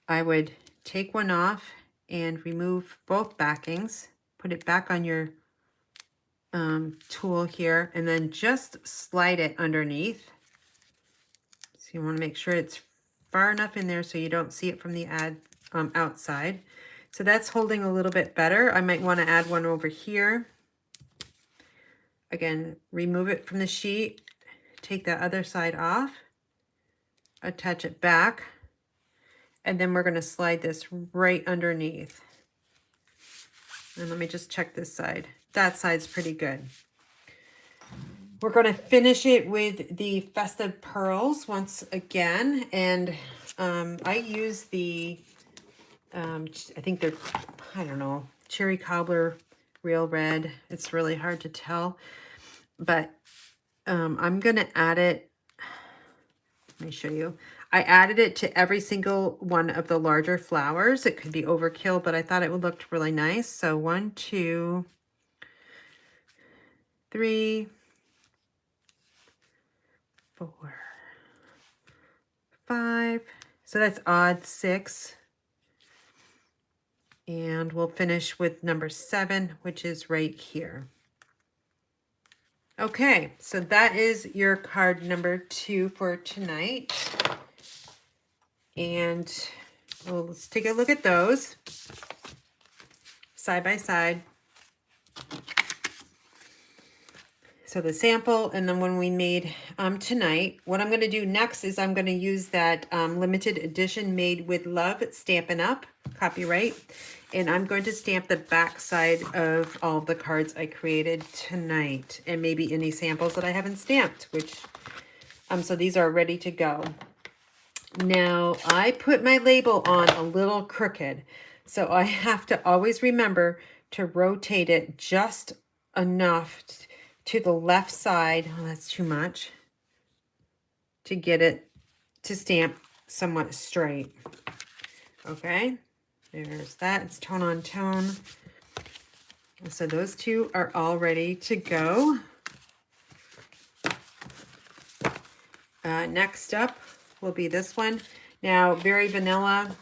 I would take one off and remove both backings. Put it back on your tool here, and then just slide it underneath. So you want to make sure it's far enough in there so you don't see it from the outside. So that's holding a little bit better. I might want to add one over here. Again, remove it from the sheet, take the other side off, attach it back, and then we're going to slide this right underneath. And let me just check this side. That side's pretty good. We're going to finish it with the Festive Pearls once again. And I use the, I think they're, I don't know, Cherry Cobbler Real Red. It's really hard to tell. But I'm going to add it. Let me show you. I added it to every single one of the larger flowers. It could be overkill, but I thought it would look really nice. So 1, 2, 3, 4, 5. So that's odd 6. And we'll finish with number 7, which is right here. Okay, so that is your card number 2 for tonight. And well, let's take a look at those side by side. So the sample and then one we made tonight. What I'm going to do next is I'm going to use that limited edition Made with Love Stampin' Up! Copyright. And I'm going to stamp the back side of all of the cards I created tonight. And maybe any samples that I haven't stamped, which, so these are ready to go. Now, I put my label on a little crooked. So I have to always remember to rotate it just enough to the left side. Oh, that's too much. To get it to stamp somewhat straight. Okay. There's that. It's tone on tone. So those two are all ready to go. Next up will be this one. Now, very vanilla.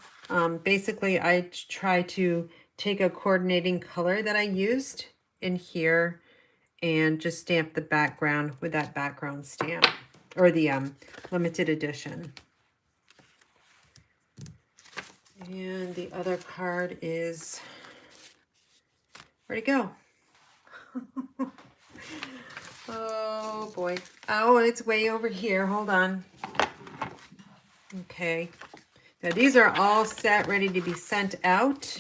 Basically, I try to take a coordinating color that I used in here and just stamp the background with that background stamp, or the limited edition. And the other card is, where'd it go? Oh boy. Oh, it's way over here. Hold on. Okay. Now these are all set, ready to be sent out.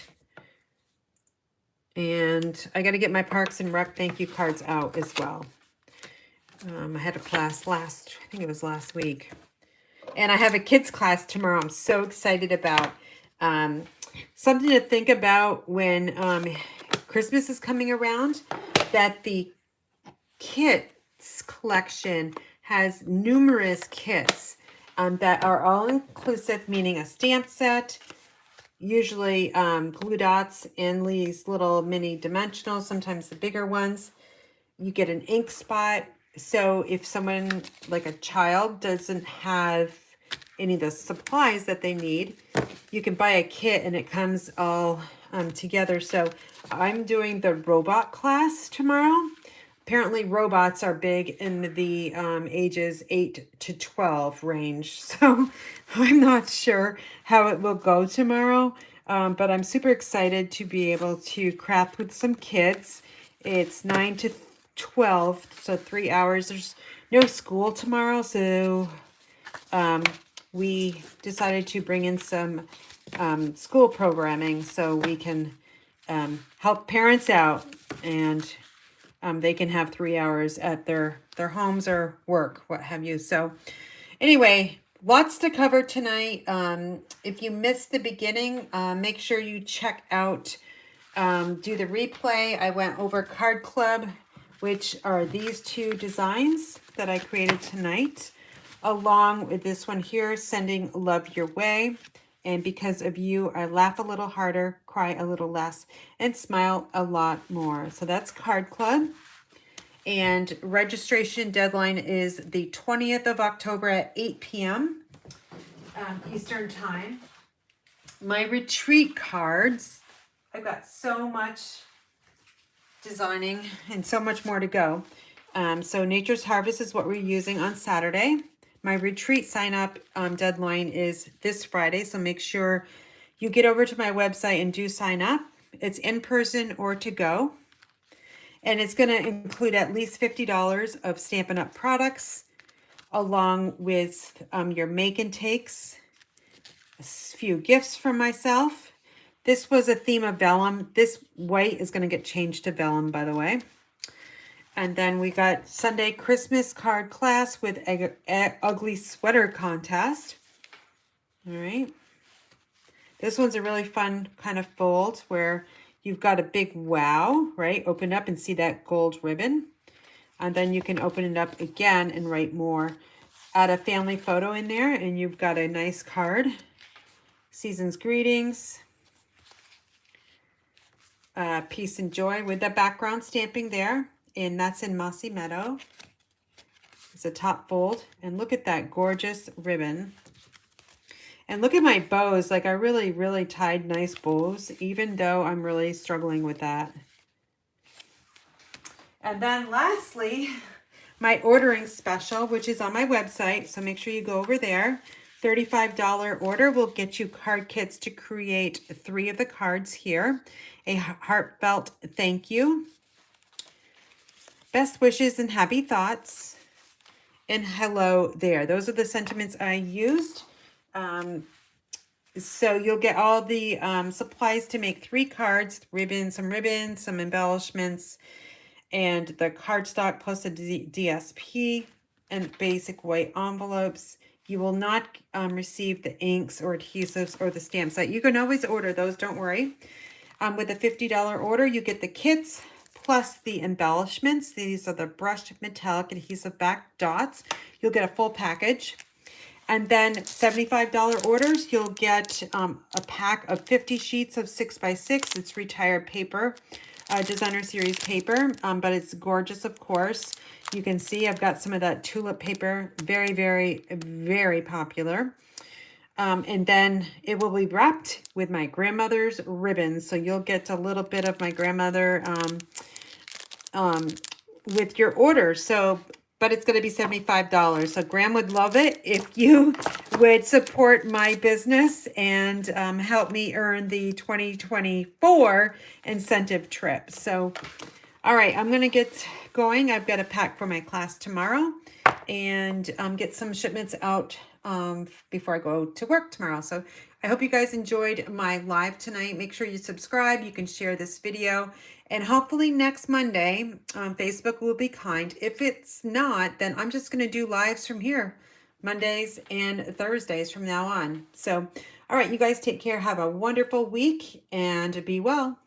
And I got to get my Parks and Rec thank you cards out as well. I had a class I think it was last week. And I have a kids class tomorrow. I'm so excited about. Something to think about when Christmas is coming around, that the kits collection has numerous kits that are all inclusive, meaning a stamp set, usually glue dots and these little mini dimensionals, sometimes the bigger ones. You get an ink spot. So if someone, like a child, doesn't have any of the supplies that they need, you can buy a kit and it comes all together. So I'm doing the robot class tomorrow. Apparently robots are big in the ages 8 to 12 range. So I'm not sure how it will go tomorrow. But I'm super excited to be able to craft with some kids. It's 9 to 12, so 3 hours. There's no school tomorrow, so we decided to bring in some school programming so we can help parents out, and they can have 3 hours at their homes or work, what have you. So anyway, lots to cover tonight. If you missed the beginning, make sure you check out, do the replay. I went over Card Club, which are these two designs that I created tonight, along with this one here, Sending Love Your Way. And because of you, I laugh a little harder, cry a little less, and smile a lot more. So that's Card Club. And registration deadline is the 20th of October at 8 p.m. Eastern Time. My retreat cards, I've got so much designing and so much more to go. So Nature's Harvest is what we're using on Saturday. My retreat sign up deadline is this Friday, so make sure you get over to my website and do sign up. It's in person or to go. And it's going to include at least $50 of Stampin' Up! Products, along with your make and takes, a few gifts from myself. This was a theme of vellum. This white is going to get changed to vellum, by the way. And then we got Sunday Christmas card class with ugly sweater contest. All right. This one's a really fun kind of fold where you've got a big wow, right? Open up and see that gold ribbon. And then you can open it up again and write more. Add a family photo in there and you've got a nice card. Season's greetings. Peace and joy with the background stamping there. And that's in Mossy Meadow. It's a top fold. And look at that gorgeous ribbon. And look at my bows. Like I really tied nice bows, even though I'm really struggling with that. And then lastly, my ordering special, which is on my website. So make sure you go over there. $35 order will get you card kits to create 3 of the cards here. A heartfelt thank you. Best wishes and happy thoughts. And hello there. Those are the sentiments I used. So you'll get all the supplies to make 3 cards, some ribbons, some embellishments, and the cardstock plus a DSP and basic white envelopes. You will not receive the inks or adhesives or the stamps. You can always order those, don't worry. With a $50 order, you get the kits plus the embellishments. These are the brushed metallic adhesive back dots. You'll get a full package. And then $75 orders, you'll get a pack of 50 sheets of 6x6. It's retired paper, designer series paper, but it's gorgeous, of course. You can see I've got some of that tulip paper, very popular. And then it will be wrapped with my grandmother's ribbons. So you'll get a little bit of my grandmother with your order. So, but it's going to be $75. So Graham would love it if you would support my business and help me earn the 2024 incentive trip. So, all right, I'm going to get going. I've got a pack for my class tomorrow and get some shipments out before I go to work tomorrow. So I hope you guys enjoyed my live tonight. Make sure you subscribe. You can share this video. And hopefully next Monday, Facebook will be kind. If it's not, then I'm just going to do lives from here, Mondays and Thursdays from now on. So, all right, you guys take care. Have a wonderful week and be well.